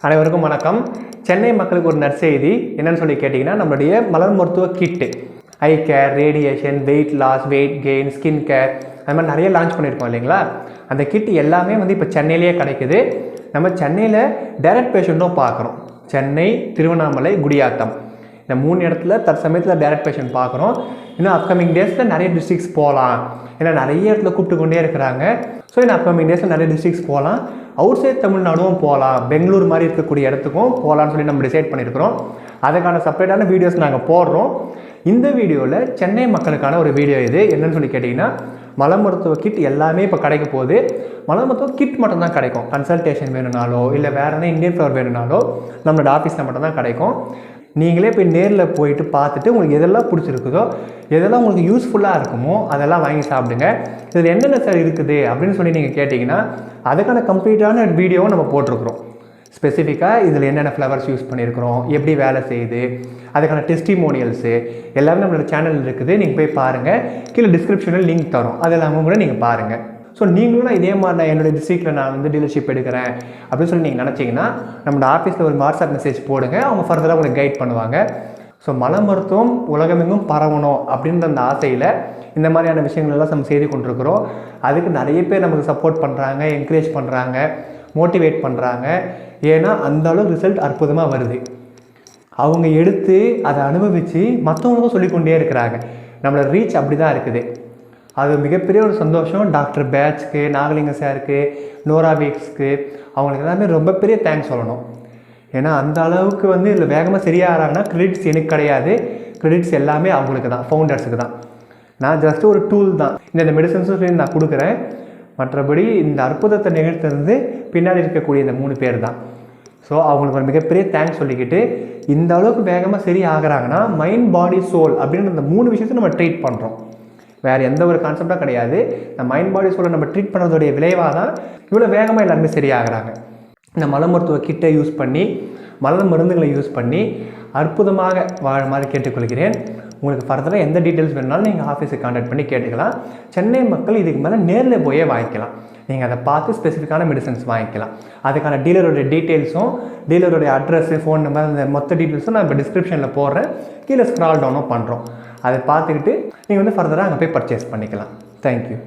அனைவருக்கும் வணக்கம். சென்னை மக்களுக்கு ஒரு நற்செய்தி என்னன்னு சொல்லி கேட்டிங்கன்னா, நம்மளுடைய மலர் மருத்துவ கிட்டு eye care, radiation, weight loss, weight gain, skin care, அது மாதிரி நிறைய லான்ச் பண்ணியிருக்கோம் இல்லைங்களா. அந்த கிட் எல்லாமே இப்போ சென்னையிலேயே கிடைக்குது. நம்ம சென்னையில் டைரக்ட் பேஷண்ட்டும் பார்க்குறோம். சென்னை, திருவண்ணாமலை, குடியாத்தம் இந்த 3 இடத்துல தற்சமயத்தில் டைரக்ட் பேஷண்ட் பார்க்குறோம். இன்னும் அப்கமிங் டேஸில் நிறைய டிஸ்ட்ரிக்ஸ் போகலாம். ஏன்னா நிறைய இடத்துல கூப்பிட்டு கொண்டே இருக்கிறாங்க. ஸோ இன்னும் அப்கமிங் டேஸில் நிறைய டிஸ்ட்ரிக்ஸ் போகலாம். அவுட் சைட் தமிழ்நாடும் போகலாம், பெங்களூர் மாதிரி இருக்கக்கூடிய இடத்துக்கும் போகலான்னு சொல்லி நம்ம டிசைட் பண்ணியிருக்கிறோம். அதுக்கான செப்பரேட்டான வீடியோஸ் நாங்கள் போடுறோம். இந்த வீடியோவில் சென்னை மக்களுக்கான ஒரு வீடியோ இது. என்னன்னு சொல்லி கேட்டிங்கன்னா, மல மருத்துவ கிட் எல்லாமே இப்போ கிடைக்க போகுது. மல மருத்துவ கிட் மட்டும் தான் கிடைக்கும். கன்சல்டேஷன் வேணும்னாலோ இல்லை வேறு என்ன இந்தியன் ஃப்ளவர் வேணும்னாலோ நம்மளோட ஆஃபீஸில் மட்டும் தான் கிடைக்கும். நீங்களே போய் நேரில் போயிட்டு பார்த்துட்டு உங்களுக்கு எதெல்லாம் பிடிச்சிருக்குதோ, எதெல்லாம் உங்களுக்கு யூஸ்ஃபுல்லாக இருக்குமோ அதெல்லாம் வாங்கி சாப்பிடுங்க. இதில் என்னென்ன சார் இருக்குது அப்படின்னு சொல்லி நீங்கள் கேட்டிங்கன்னா, அதுக்கான கம்ப்ளீட்டான வீடியோவும் நம்ம போட்டிருக்கிறோம். ஸ்பெசிஃபிக்காக இதில் என்னென்ன ஃப்ளவர்ஸ் யூஸ் பண்ணியிருக்கிறோம், எப்படி வேலை செய்யுது, அதுக்கான டெஸ்டிமோனியல்ஸு எல்லாமே நம்மளோட சேனல் இருக்குது. நீங்கள் போய் பாருங்கள். கீழே டிஸ்கிரிப்ஷனில் லிங்க் தரோம், அது எல்லாமே கூட நீங்கள் பாருங்கள். ஸோ நீங்களும் இதே மாதிரி நான் என்னுடைய டிஸ்ட்ரிக்டில் நான் டீலர்ஷிப் எடுக்கிறேன் அப்படின்னு சொல்லி நீங்கள் நினச்சிங்கன்னா, நம்மளோட ஆஃபீஸில் ஒரு வாட்ஸ்அப் மெசேஜ் போடுங்க. அவங்க ஃபர்தராக உங்களுக்கு கைட் பண்ணுவாங்க. ஸோ மல மருத்துவம் உலகமெங்கும் பரவணும் அப்படின்ற அந்த ஆசையில் இந்த மாதிரியான விஷயங்கள்லாம் நம்ம செய்து கொண்டிருக்கிறோம். அதுக்கு நிறைய பேர் நமக்கு சப்போர்ட் பண்ணுறாங்க, என்கரேஜ் பண்ணுறாங்க, மோட்டிவேட் பண்ணுறாங்க. ஏன்னா அந்த அளவுக்கு ரிசல்ட் அற்புதமாக வருது. அவங்க எடுத்து அதை அனுபவித்து மற்றவங்களுக்கும் சொல்லிக்கொண்டே இருக்கிறாங்க. நம்மளோட ரீச் அப்படி தான் இருக்குது. அது மிகப்பெரிய ஒரு சந்தோஷம். டாக்டர் பேட்ச்க்கு, நாகலிங்க சாருக்கு, நோரா வீக்ஸ்க்கு அவங்களுக்கு எல்லாமே ரொம்ப பெரிய தேங்க்ஸ் சொல்லணும். ஏன்னா அந்த அளவுக்கு இதில் வேகமாக சரியாகிறாங்கன்னா கிரெடிட்ஸ் எனக்கு கிடையாது. கிரெடிட்ஸ் எல்லாமே அவங்களுக்கு தான், ஃபவுண்டர்ஸுக்கு தான். நான் ஜஸ்ட் ஒரு டூல் தான். இந்த மெடிசன்ஸும் சொல்லி நான் கொடுக்குறேன். மற்றபடி இந்த அற்புதத்தை நிகழ்த்துறது பின்னாடி இருக்கக்கூடிய இந்த 3 பேர் தான். ஸோ அவங்களுக்கு ஒரு மிகப்பெரிய தேங்க்ஸ் சொல்லிக்கிட்டு, இந்த அளவுக்கு வேகமாக சரி ஆகிறாங்கன்னா மைண்ட், பாடி, சோல் அப்படின்னு இந்த 3 விஷயத்தை நம்ம ட்ரீட் பண்ணுறோம். வேறு எந்த ஒரு கான்செப்டாக கிடையாது. இந்த மைண்ட், பாடி, சோலை நம்ம ட்ரீட் பண்ணுறதுடைய விளைவாக தான் இவ்வளோ வேகமாக எல்லாருமே சரியாகிறாங்க. இந்த மல மருத்துவ கிட்டை யூஸ் பண்ணி, மல மருந்துகளை யூஸ் பண்ணி அற்புதமாக வாழ மாதிரி கேட்டுக்கொள்கிறேன். உங்களுக்கு ஃபர்தராக எந்த டீட்டெயில்ஸ் வேணுனாலும் நீங்கள் ஆஃபீஸுக்கு கான்டாக்ட் பண்ணி கேட்டுக்கலாம். சென்னை மக்கள் இதுக்கு மேலே நேரில் போயே வாங்கிக்கலாம். நீங்கள் அதை பார்த்து ஸ்பெசிஃபிக்கான மெடிசன்ஸ் வாங்கிக்கலாம். அதுக்கான டீலருடைய டீட்டெயில்ஸும், டீலருடைய அட்ரஸு, ஃபோன் நம்பர், அந்த மொத்த டீட்டெயில்ஸும் நான் இப்போ டிஸ்கிரிப்ஷனில் போடுறேன். கீழே ஸ்க்ரால் டவுனும் பண்ணுறோம். அதை பார்த்துக்கிட்டு நீங்கள் ஃபர்தராக அங்கே போய் பர்ச்சேஸ் பண்ணிக்கலாம். தேங்க்யூ.